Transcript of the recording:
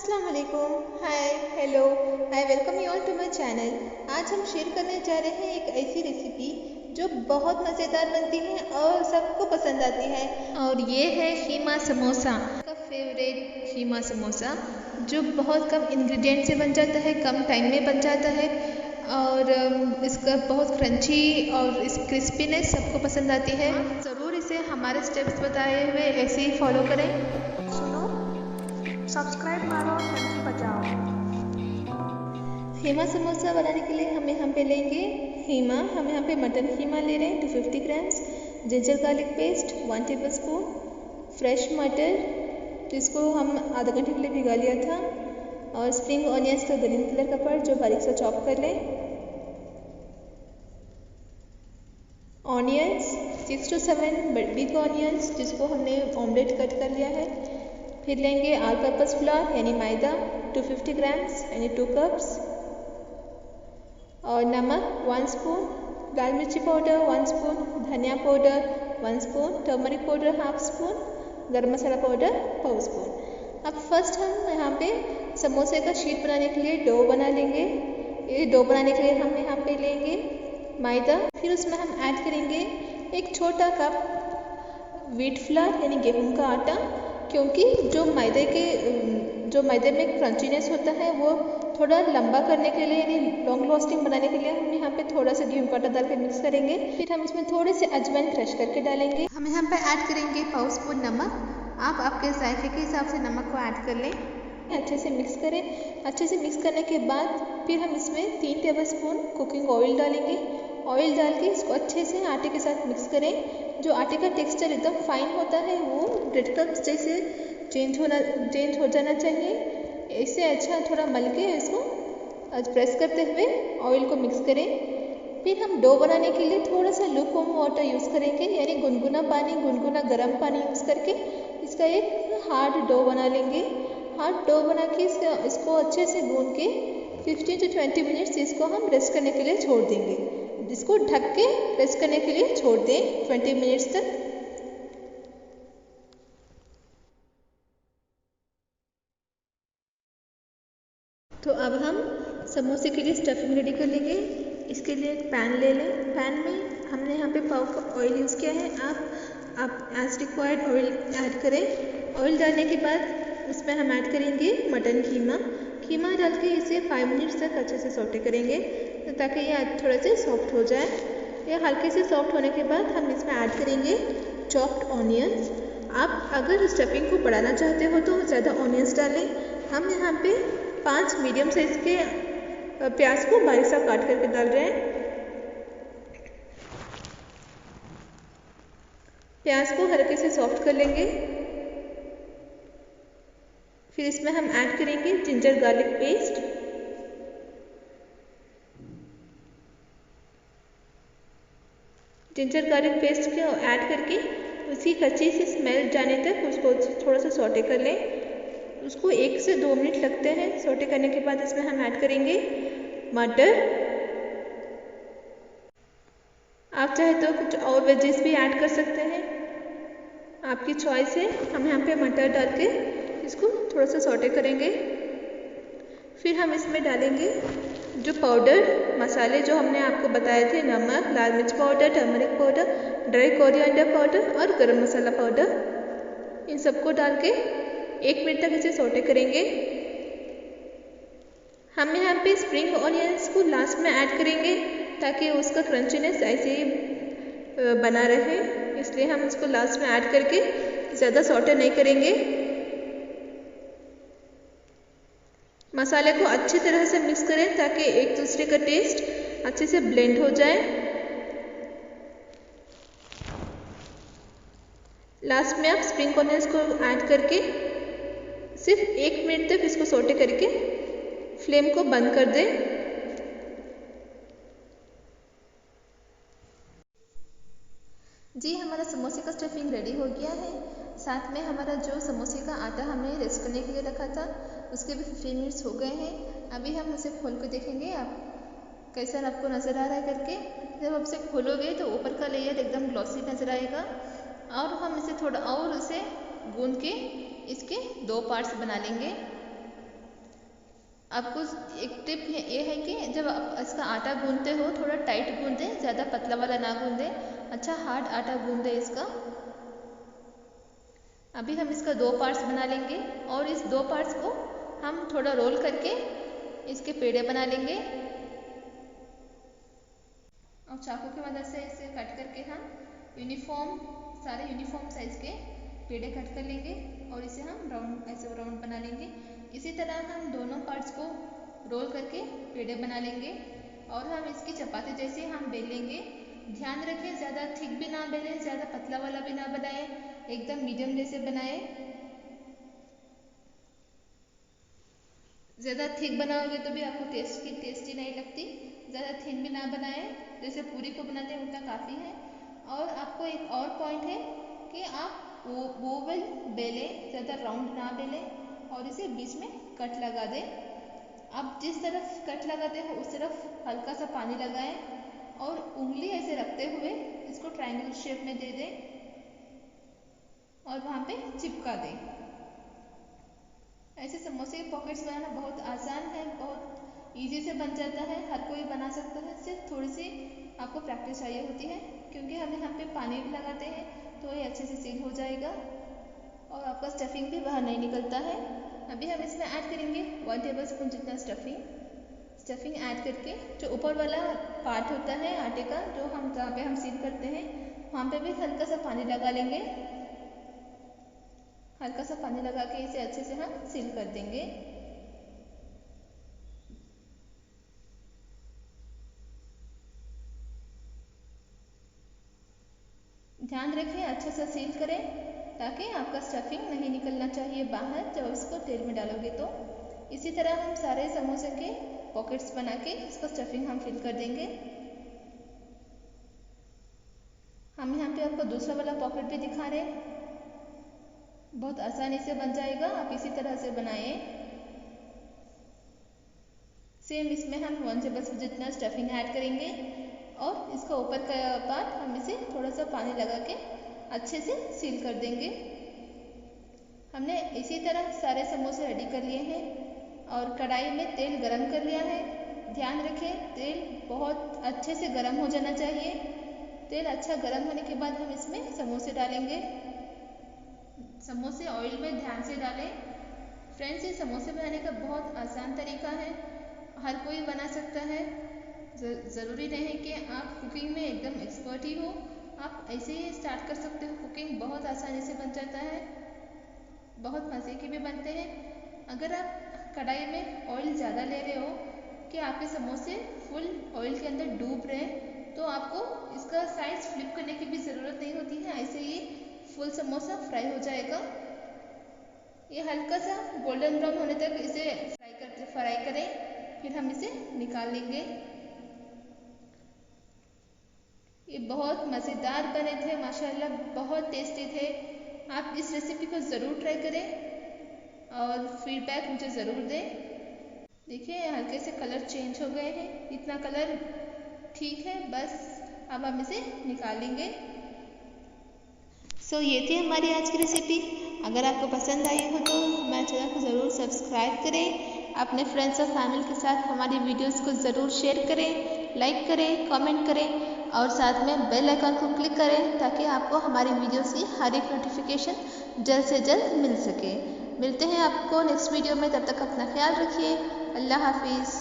अस्सलाम वालेकुम, hi, hello, I welcome you all to my channel. आज हम शेयर करने जा रहे हैं एक ऐसी रेसिपी जो बहुत मज़ेदार बनती है और सबको पसंद आती है, और ये है कीमा समोसा का फेवरेट कीमा समोसा, जो बहुत कम इंग्रेडिएंट से बन जाता है, कम टाइम में बन जाता है और इसका बहुत क्रंची और इस क्रिस्पीनेस सबको पसंद आती है। आप ज़रूर इसे हमारे स्टेप्स बताए हुए ऐसे ही फॉलो करें। सुनो, सब्सक्राइब मारो, घंटी बजाओ। कीमा समोसा बनाने के लिए हम यहाँ पे लेंगे कीमा। हम यहाँ पे मटन कीमा ले रहे हैं 250 grams, ginger garlic paste 1 table spoon, fresh मटर जिसको हम आधा घंटे के लिए भिगा लिया था, और स्प्रिंग ऑनियंस का ग्रीन कलर का पार्ट जो बारीक सा चॉप कर लें, ऑनियंस 6 to 7 बिग ऑनियंस जिसको हमने ऑमलेट कट कर लिया है। फिर लेंगे ऑल पर्पस फ्लावर यानी मैदा 250 ग्राम्स यानी 2 कप्स, और नमक 1 स्पून, लाल मिर्ची पाउडर 1 स्पून, धनिया powder 1 spoon, turmeric powder 1/2 spoon, गरम मसाला पाउडर 1/4 स्पून। अब फर्स्ट हम यहाँ पे समोसे का शीट बनाने के लिए डो बना लेंगे। ये डो बनाने के लिए हम यहाँ पे लेंगे मैदा, फिर उसमें हम ऐड करेंगे एक छोटा कप व्हीट फ्लावर यानी गेहूं का आटा, क्योंकि जो मैदे में क्रंचीनेस होता है वो थोड़ा लंबा करने के लिए यानी लॉन्ग लास्टिंग बनाने के लिए हम यहाँ पे थोड़ा सा गेहूं का आटा डाल के मिक्स करेंगे। फिर हम इसमें थोड़े से अजवाइन क्रश करके डालेंगे। हम यहाँ पे ऐड करेंगे 1/4 स्पून नमक। आप आपके जायके के हिसाब से नमक को ऐड कर लें। अच्छे से मिक्स करें। अच्छे से मिक्स करने के बाद फिर हम इसमें 3 टेबल स्पून कुकिंग ऑयल डालेंगे। ऑयल डाल के इसको अच्छे से आटे के साथ मिक्स करें। जो आटे का टेक्सचर एकदम फाइन होता है वो ब्रेड क्रम्स जैसे चेंज हो जाना चाहिए। इससे अच्छा थोड़ा मल के इसको प्रेस करते हुए ऑयल को मिक्स करें। फिर हम डो बनाने के लिए थोड़ा सा लूकवार्म वाटर यूज़ करेंगे, यानी गुनगुना गर्म पानी यूज़ करके इसका एक हार्ड डो बना लेंगे। हार्ड डो बना के इसको अच्छे से गूंद के 15 to 20 मिनट्स इसको हम रेस्ट करने के लिए छोड़ देंगे। इसको ढक के रेस्ट करने के लिए छोड़ दें 20 मिनट्स तक। तो अब हम समोसे के लिए स्टफिंग रेडी कर लेंगे। इसके लिए एक पैन ले लें। पैन में हमने यहाँ पे 1/4 कप ऑयल यूज़ किया है। आप एज रिक्वायर्ड ऑयल ऐड करें। ऑयल डालने के बाद उसमें हम ऐड करेंगे मटन कीमा डाल के इसे 5 मिनट्स तक अच्छे से सौटे करेंगे ताकि ये थोड़े से सॉफ्ट हो जाए। ये हल्के से सॉफ्ट होने के बाद हम इसमें ऐड करेंगे चॉप्ड ऑनियंस। आप अगर स्टफिंग को बढ़ाना चाहते हो तो ज़्यादा ऑनियंस डालें। हम यहाँ पे 5 मीडियम साइज के प्याज को बारीक सा काट करके डाल रहे हैं। प्याज को हल्के से सॉफ्ट कर लेंगे। फिर इसमें हम ऐड करेंगे जिंजर गार्लिक पेस्ट, को ऐड करके उसकी कच्ची सी स्मेल जाने तक उसको थोड़ा सा सौटे कर लें। उसको 1 से 2 मिनट लगते हैं सौटे करने के बाद इसमें हम ऐड करेंगे मटर। आप चाहे तो कुछ और वेजेस भी ऐड कर सकते हैं, आपकी चॉइस है। हम यहाँ पे मटर डाल के इसको थोड़ा सा सौटे करेंगे। फिर हम इसमें डालेंगे जो मसाले जो हमने आपको बताए थे, नमक, लाल मिर्च powder, turmeric powder, dry coriander powder और गरम मसाला पाउडर। इन सबको डाल के 1 मिनट तक इसे सौटे करेंगे। हम यहाँ पे स्प्रिंग ऑनियंस को लास्ट में ऐड करेंगे ताकि उसका क्रंचीनेस ऐसे ही बना रहे, इसलिए हम इसको लास्ट में ऐड करके ज़्यादा सौटे नहीं करेंगे। मसाले को अच्छी तरह से मिक्स करें ताकि एक दूसरे का टेस्ट अच्छे से ब्लेंड हो जाए। लास्ट में आप स्प्रिंग ऑनियंस को ऐड करके सिर्फ 1 मिनट तक इसको सौटे करके फ्लेम को बंद कर दें। जी, हमारा समोसे का स्टफिंग रेडी हो गया है। साथ में हमारा जो समोसे का आटा हमने रेस्ट करने के लिए रखा था उसके भी 15 मिनट्स हो गए हैं। अभी हम उसे खोल के देखेंगे आप कैसा आपको नज़र आ रहा है करके। जब आप उसे खोलोगे तो ऊपर का लेयर एकदम ग्लॉसी नज़र आएगा, और हम इसे थोड़ा और उसे गूंद के इसके 2 पार्ट्स बना लेंगे। आपको एक टिप ये है कि जब आप इसका आटा गूंदते हो थोड़ा टाइट गूंदें, ज़्यादा पतला वाला ना गूंदें, अच्छा हार्ड आटा गूंदें इसका। अभी हम इसका 2 पार्ट्स बना लेंगे और इस 2 पार्ट्स को हम थोड़ा रोल करके इसके पेड़े बना लेंगे और चाकू की मदद से इसे कट करके हम सारे यूनिफॉर्म साइज के पेड़े कट कर लेंगे और इसे हम ऐसे राउंड बना लेंगे। इसी तरह हम दोनों पार्ट्स को रोल करके पेड़े बना लेंगे और हम इसकी चपाती जैसे हम बेल लेंगे। ध्यान रखें ज़्यादा थिक भी ना बेलें, ज़्यादा पतला वाला भी ना बनाएं, एकदम मीडियम जैसे बनाएं। ज़्यादा थिक बनाओगे तो भी आपको टेस्टी नहीं लगती, ज़्यादा थिन भी ना बनाएं, जैसे पूरी को बनाते हैं उतना काफ़ी है। और आपको एक और पॉइंट है कि आप ओवल बेलें, ज़्यादा राउंड ना बेलें और इसे बीच में कट लगा दें। आप जिस तरफ कट लगाते हो उस तरफ हल्का सा पानी लगाएं और उंगली ऐसे रखते हुए इसको ट्रायंगल शेप में दे दें और वहाँ पे चिपका दें। ऐसे समोसे के पॉकेट्स बनाना बहुत आसान है, बहुत इजी से बन जाता है, हर कोई बना सकता है। सिर्फ थोड़ी सी आपको प्रैक्टिस चाहिए होती है, क्योंकि हम यहाँ पे पानी भी लगाते हैं तो ये अच्छे से सील हो जाएगा और आपका स्टफिंग भी बाहर नहीं निकलता है। अभी हम इसमें ऐड करेंगे 1 टेबलस्पून जितना स्टफिंग ऐड करके जो ऊपर वाला पार्ट होता है आटे का, जो हम जहाँ पे हम सील करते हैं वहाँ पे भी हल्का सा पानी लगा लेंगे। हल्का सा पानी लगा के इसे अच्छे से हम सील कर देंगे। ध्यान रखें अच्छा सा सील करें ताकि आपका स्टफिंग नहीं निकलना चाहिए बाहर जब इसको तेल में डालोगे तो। इसी तरह हम सारे समोसे के पॉकेट्स बना के इसको स्टफिंग हम फिल कर देंगे। हम यहाँ पे आपको दूसरा वाला पॉकेट भी दिखा रहे हैं, बहुत आसानी से बन जाएगा, आप इसी तरह से बनाएं। सेम इसमें हम 1 टेबलस्पून जितना स्टफिंग ऐड करेंगे और इसका ऊपर का पार्ट हम इसे थोड़ा सा पानी लगा के अच्छे से सील कर देंगे। हमने इसी तरह सारे समोसे रेडी कर लिए हैं और कढ़ाई में तेल गरम कर लिया है। ध्यान रखें तेल बहुत अच्छे से गरम हो जाना चाहिए। तेल अच्छा गरम होने के बाद हम इसमें समोसे डालेंगे। समोसे ऑयल में ध्यान से डालें। फ्रेंड्स, ये समोसे बनाने का बहुत आसान तरीका है, हर कोई बना सकता है। ज़रूरी नहीं कि आप कुकिंग में एकदम एक्सपर्ट ही हो, आप ऐसे ही स्टार्ट कर सकते हो। कुकिंग बहुत आसानी से बन जाता है, बहुत मज़े के भी बनते हैं। अगर आप कढ़ाई में ऑयल ज़्यादा ले रहे हो कि आपके समोसे फुल ऑयल के अंदर डूब रहे हैं तो आपको इसका साइड फ्लिप करने की भी ज़रूरत नहीं होती है, ऐसे ही फुल समोसा फ्राई हो जाएगा। ये हल्का सा गोल्डन ब्राउन होने तक इसे फ्राई करें, फिर हम इसे निकाल लेंगे। ये बहुत मज़ेदार बने थे माशाल्लाह, बहुत टेस्टी थे। आप इस रेसिपी को ज़रूर ट्राई करें और फीडबैक मुझे ज़रूर दें। देखिए हल्के से कलर चेंज हो गए हैं, इतना कलर ठीक है, बस अब हम इसे निकाल लेंगे। ये थी हमारी आज की रेसिपी। अगर आपको पसंद आई हो तो हमारे चैनल को ज़रूर सब्सक्राइब करें, अपने फ्रेंड्स और फैमिली के साथ हमारी वीडियोस को ज़रूर शेयर करें, लाइक करें, कमेंट करें और साथ में बेल आइकन को क्लिक करें ताकि आपको हमारी वीडियोस की हर एक नोटिफिकेशन जल्द से जल्द मिल सके। मिलते हैं आपको नेक्स्ट वीडियो में, तब तक अपना ख्याल रखिए। अल्लाह हाफिज़।